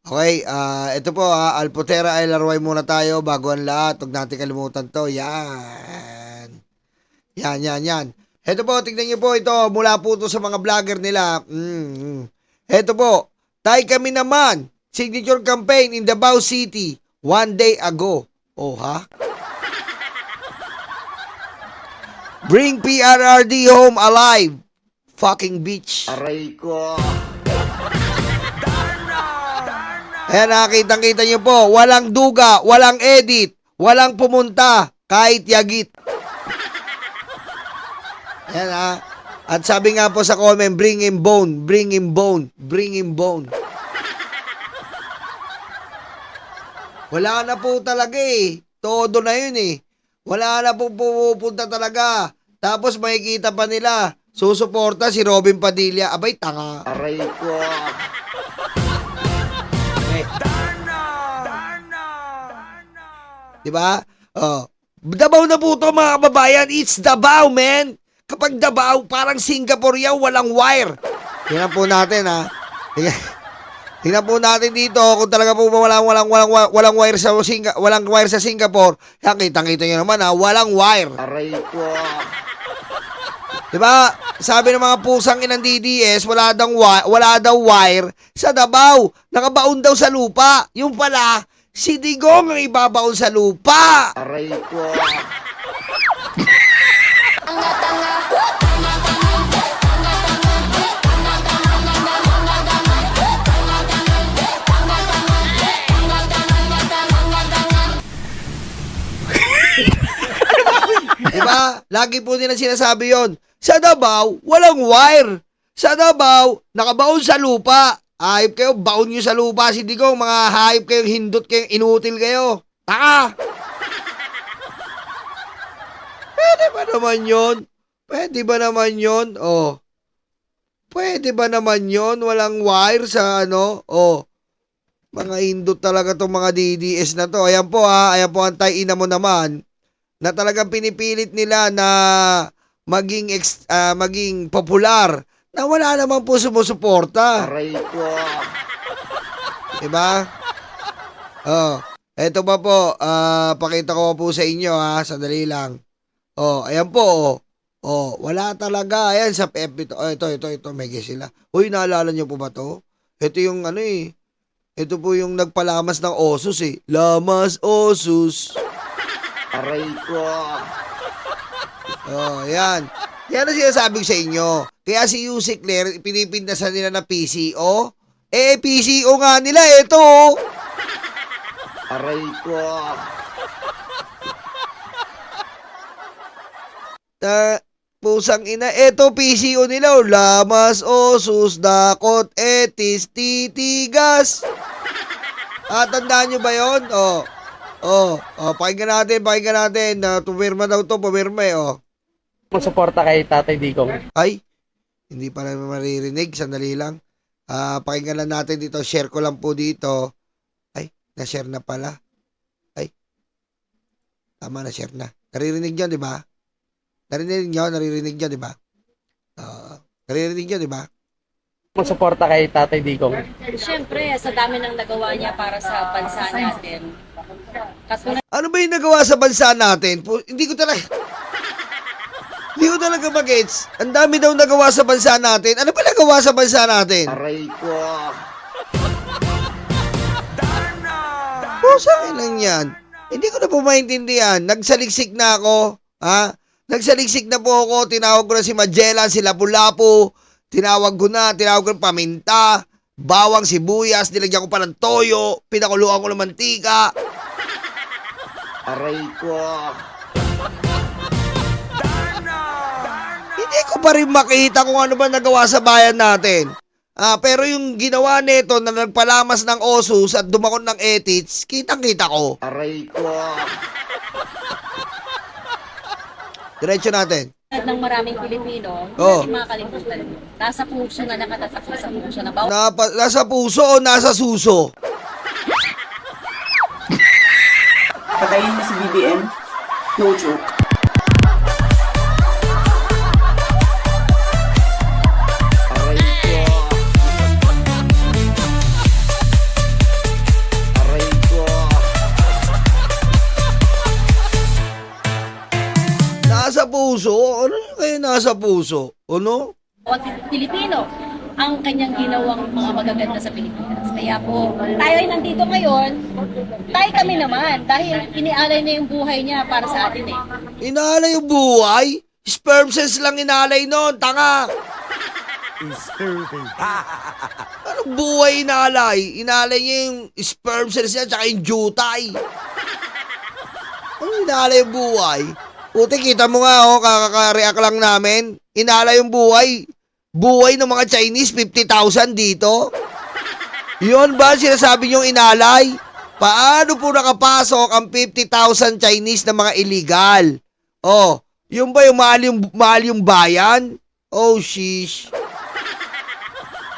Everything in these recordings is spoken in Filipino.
Okay, ito po Alpotera ay laruay muna tayo bago ang lahat. Huwag natin kalimutan to. Yan. Yan. Ito po, tignan niyo po ito. Mula po ito sa mga vlogger nila. Ito po, tayo kami naman. Signature campaign in Davao City. 1 day ago. Oh, ha? Bring PRRD home alive. Fucking bitch. Aray ko. Ayan, nakitang-kita nyo po, walang duga, walang edit, walang pumunta, kahit yagit. Ayan At sabi nga po sa comment, bring him bone, bring him bone, bring him bone. Wala na po talaga eh. Todo na yun eh. Wala na po pupunta talaga. Tapos makikita pa nila, susuporta si Robin Padilla. Abay, tanga. Aray ko. Diba? Davao na po to mga kababayan. It's Davao, man. Kapag Davao, parang Singapore yan, walang wire. Tingnan po natin, Tingnan po natin dito kung talaga po walang wire sa Singapore. Yan, kitang-kita nyo naman, walang wire. Aray ko. Diba? Sabi ng mga pusang inang DDS, wala daw wire sa Davao. Nakabaon daw sa lupa. Yung pala, si Digong ang ibabaon sa lupa. Aray ko. Diba? Lagi po nila sinasabi yon. Sa Davao, walang wire. Sa Davao, nakabaon sa lupa. Hayop kayo, baon nyo sa lupa si Digong. Mga hayop kayo, hindot kayo, inutil kayo. Taka! Pwede ba naman yun? Pwede ba naman yun? Oh. Pwede ba naman yun? Walang wire sa Mga hindot talaga tong mga DDS na to. Ayan po ayan po ang tay-ina mo naman na talagang pinipilit nila na maging popular na wala naman po sumusuporta. Aray ko. Diba? Eto pa po, pakita ko po sa inyo sandali lang. Ayan po, wala talaga. Ayan sa FB ito, may guess sila. Uy, naalala nyo po ba to? Ito yung ito po yung nagpalamas ng Osus eh. Lamas Osus. Aray ko. Yan. Yan ang sinasabi ko sa inyo. Kaya si Yusik Ler, pinipintasan nila na PCO. PCO nga nila, ito. Aray ko. Pusang ina, ito PCO nila. Lamas, Osus, Dakot, Etis, Titigas. Tandaan nyo ba yun? Pakinggan natin. Pumirma daw to, pumirma Magsuporta kay Tatay Digong. Ay, hindi pa naman maririnig. Sandali lang. Pakinggan lang natin dito. Share ko lang po dito. Ay, na-share na pala. Ay, tama, na-share na. Naririnig nyo, di ba? Naririnig nyo, di ba? Naririnig nyo, di ba? Magsuporta kay Tatay Digong. Siyempre, sa dami ng nagawa niya para sa bansa natin. Katulad Ano ba yung nagawa sa bansa natin? Hindi ko talaga mag-gets. Ang dami daw nagawa sa bansa natin. Ano ba nagawa sa bansa natin? Aray ko. Saan lang yan? Hindi ko na po maintindihan. Nagsaliksik na ako. Nagsaliksik na po ako. Tinawag ko na si Magellan, si Lapu-Lapu. Tinawag ko paminta, bawang, sibuyas, nilagyan ko pa ng toyo, pinakuluan ko ng mantika. Aray ko. Hindi ko pa rin makita kung ano ba nagawa sa bayan natin. Pero yung ginawa nito na nagpalamas ng Osus at dumakon ng Etits, kitang-kita ko. Aray ko. Diretso natin. ng maraming Pilipino, Oh. hindi makakalimutan. Nasa puso na nakatatak sa puso na bawat Nasa puso o nasa suso? Patayin mo si BBM. No joke. Aray ko. yan nasa puso. Ano? bawat Pilipino ang kanyang ginawang mga magaganda sa Pilipinas. Kaya po, tayo ay nandito ngayon, tayo kami naman, dahil inialay na yung buhay niya para sa atin eh. Inalay yung buhay? Sperm cells lang inalay nun, tanga! Anong buhay inalay? Inalay niya yung sperm cells niya tsaka yung jutay. Ano inalay yung buhay? Puti, kita mo nga, oh, kakaka-react lang namin. Inalay yung buhay. Buhay ng mga Chinese, 50,000 dito. Yun ba sinasabi niyong inalay? Paano po nakapasok ang 50,000 Chinese na mga illegal? Oh, yun ba yung mahal yung bayan? Oh, shish.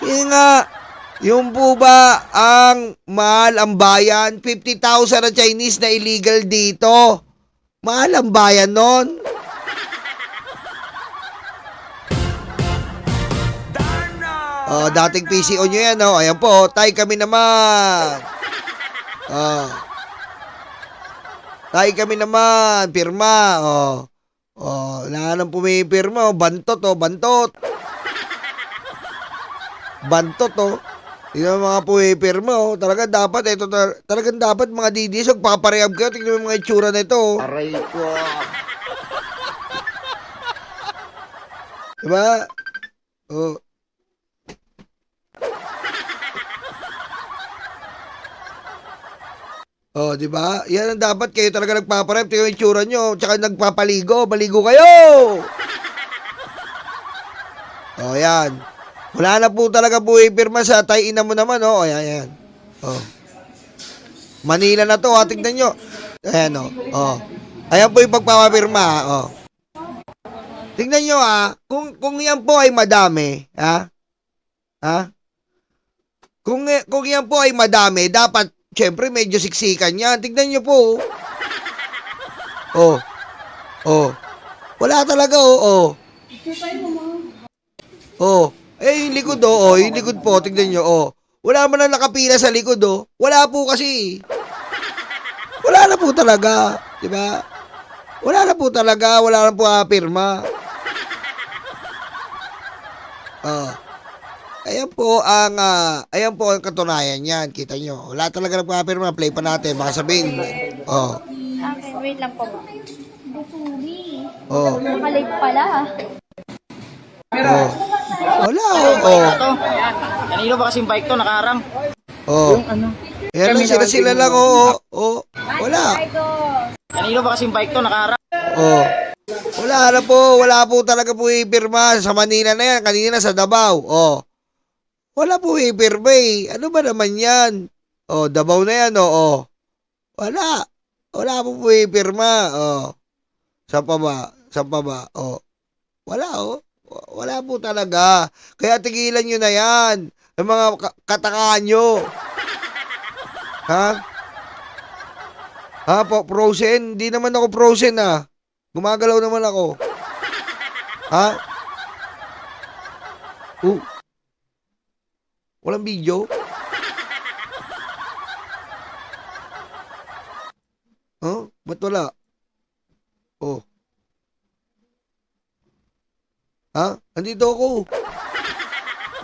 Sige nga, yung po ba ang mahal ang bayan? 50,000 na Chinese na illegal dito. Mahal ang bayan nun. Oh, dating PCO nyo yan, oh. Ayan po, tay kami naman. Oh. Tay kami naman, pirma, oh. Oh, wala nang pumipirma, oh. Bantot, oh, bantot. Bantot, oh. Tingnan mo mga pumipirma, oh. Talagang dapat, ito, talagang dapat mga DDS, magpaparehab kayo. Tingnan mo mga itsura na ito, oh. Aray ko. Diba? Oh. Oh, di ba? Yan ang dapat kayo talaga nagpaparep. Tingnan yung itsura nyo. Tsaka nagpapaligo. Maligo kayo! Oh, yan. Wala na po talaga po ipirma sa tay-ina mo naman, oh. Ayan, ayan. Oh. Manila na to, ha. Tignan nyo. Ayan, oh. Oh. Ayan po yung pagpapapirma, oh. Tignan nyo, ha. Kung yan po ay madami, ha? Ha? Kung yan po ay madami, dapat siyempre, medyo siksikan yan. Tignan nyo po. Oh. Oh. Wala talaga, oh. Oh. Eh, yung likod, oh. Yung likod po, tignan nyo, oh. Wala man lang nakapila sa likod, oh. Wala po kasi. Wala na po talaga. Diba? Wala na po talaga. Wala na po pirma. Oh. Ayan po ang katunayan niyan. Kita nyo. Wala talaga nagpapirma. Play pa natin. Baka sabihin. Oh. Okay, wait lang po. Oh. Nakalate pala. Oh. Wala. Oh. Kanino ba kasing bike to, nakaharang? Oh. Yan lang sila lang. Oh. Oh. Wala. Kanino ba kasing bike to, nakaharang? Oh. Wala na po. Wala po talaga po ipirma. Sa Manila na yan. Kanina sa Davao. Oh. Wala po ipirma eh. Ano ba naman yan? Oh, Davao na yan, oh. Wala. Wala po ipirma. Oh. Saan pa ba? Oh. Wala, oh. Wala po talaga. Kaya tigilan nyo na yan. Ang mga katakaan nyo. Ha? Ha, po, frozen? Hindi naman ako frozen, ah. Gumagalaw naman ako. Ha? Walang video? Huh? Ba't wala? Oh. Ha? Andito ako.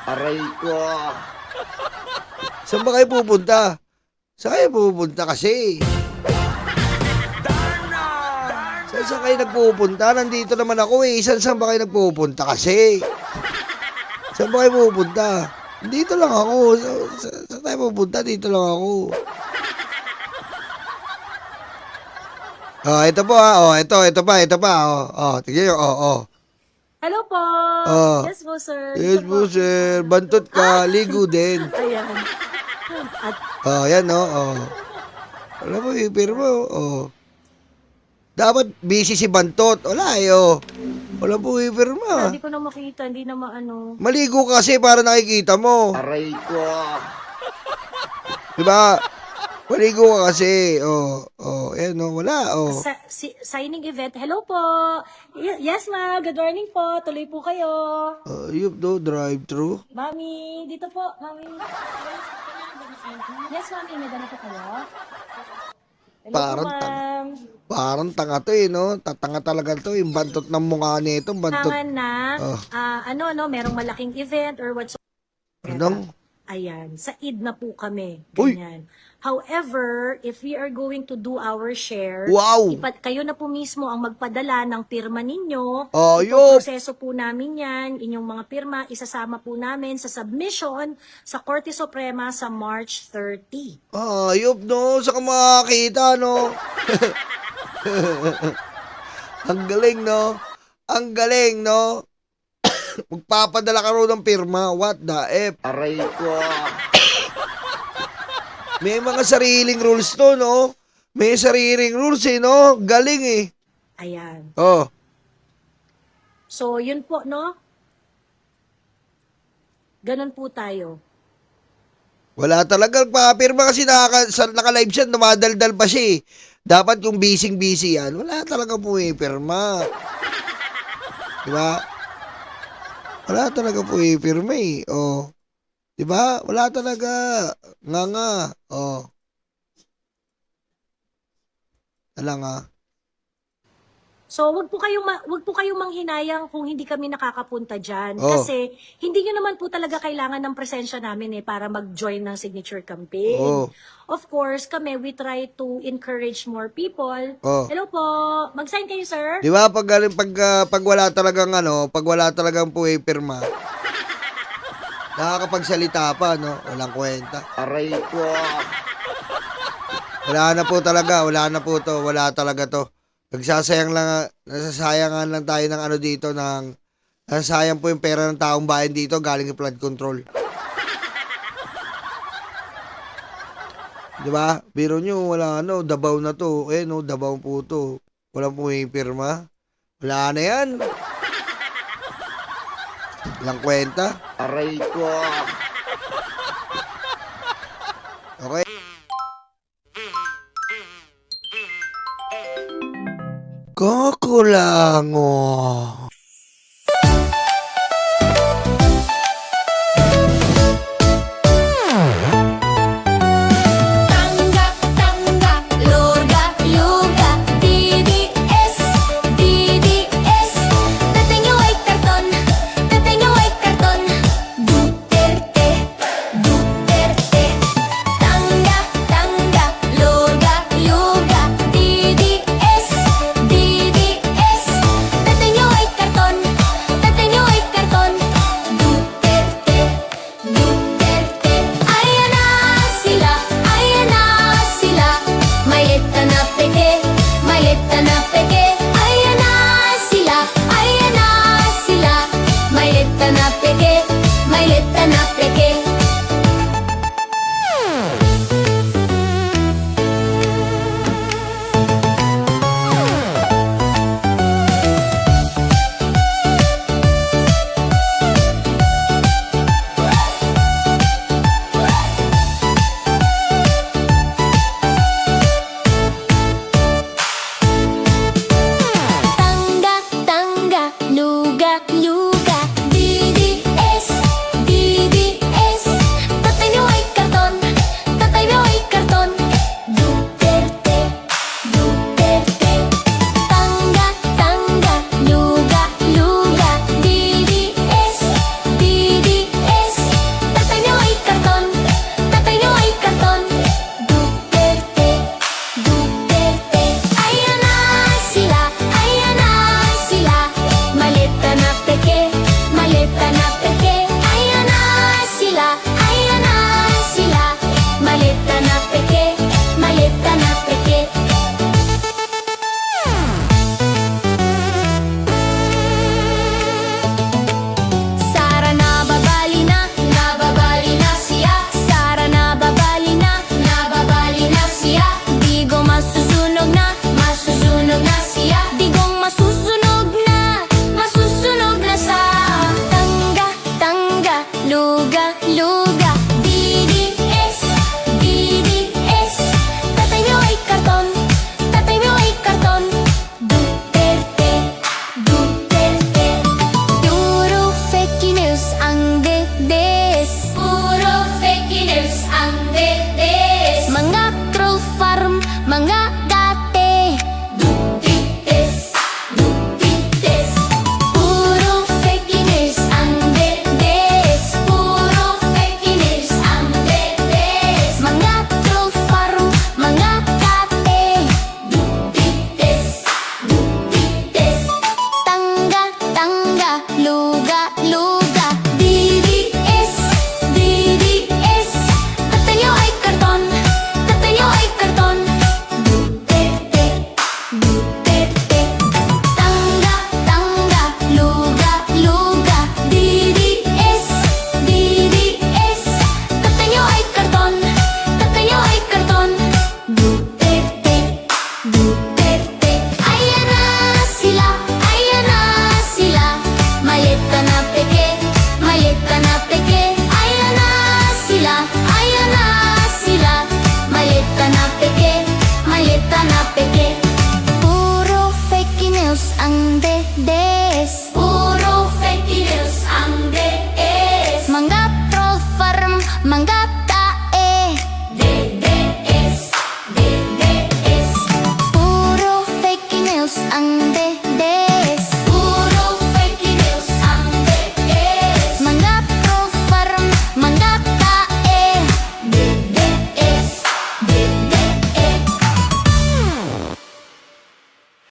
Aray ko. Saan ba kayo pupunta? Saan kayo pupunta kasi? Saan kayo nagpupunta? Nandito naman ako eh. Saan ba kayo nagpupunta kasi? Saan ba kayo pupunta? Dito lang ako. Saan tayo pupunta? Dito lang ako. Oh, ito po ha. Oh, ito pa. Oh, tignan nyo. Oh. Hello po! Oh. Yes po, sir. Yes po, sir. Bantot ka. Ligo din. Ayan. Oh, yan, no. Oh. Alam mo, ipirma, oh. Dapat busy si Bantot. Wala, eh, oh. Wala po ipirma. Hindi ko na makita, hindi na maano. Maligo kasi para nakikita mo. Aray ko. Diba? Maligo ka kasi. Oh, ayan, no. Wala, oh. Signing event. Hello po! Yes, ma. Good morning po. Tuloy po kayo. Yup, do, drive-thru. Mami, dito po. Mami. Yes, mami. May dala po kayo. Hello Parang po, tanga. ma'am. Parang tanga to eh, no? Tatanga talaga to. Yung bantot ng mukha nito, bantot. Kailangan na, Oh. merong malaking event or whatsoever. Anong? Ayan, sa Eid na po kami. Uy! Ganyan. However, if we are going to do our share, Wow! kayo na po mismo ang magpadala ng pirma ninyo. Ayop! Proseso po namin yan. Inyong mga pirma, isasama po namin sa submission sa Korte Suprema sa March 30. Ayop, no? Saka makakita, no? Ang galing, no? Ang galing, no? Magpapadala ka rin ng pirma. What the F? Aray ko. May mga sariling rules to, no? May sariling rules, eh, no? Galing, eh. Ayan. Oh. So, yun po, no? Ganon po tayo. Wala talaga papirma kasi naka-live siya, dumadaldal pa siya, eh. Dapat kung busy yan, wala talaga pumipirma. Diba? Wala talaga pumipirma, eh. Oh. Diba? Wala talaga. Nga. Oh. Wala nga. So, wag po kayong manghinayang kung hindi kami nakakapunta diyan Oh. kasi hindi niyo naman po talaga kailangan ng presensya namin para mag-join ng signature campaign. Oh. Of course, kami we try to encourage more people. Oh. Hello po. Mag-sign kayo, sir. Di ba pag wala talagang pag wala talagang pumipirma, nakakapagsalita pa, no? Walang kwenta. Aray ko. Wala na po talaga, wala na po to, wala talaga to. Nasasayangan lang tayo ng dito, nasasayang po yung pera ng taong bayan dito galing sa flood control. Di ba? Biro nyo, wala Davao na to. No, Davao po to. Walang pumipirma. Wala na yan. Walang kwenta. Aray ko. Okay. Kakulangon.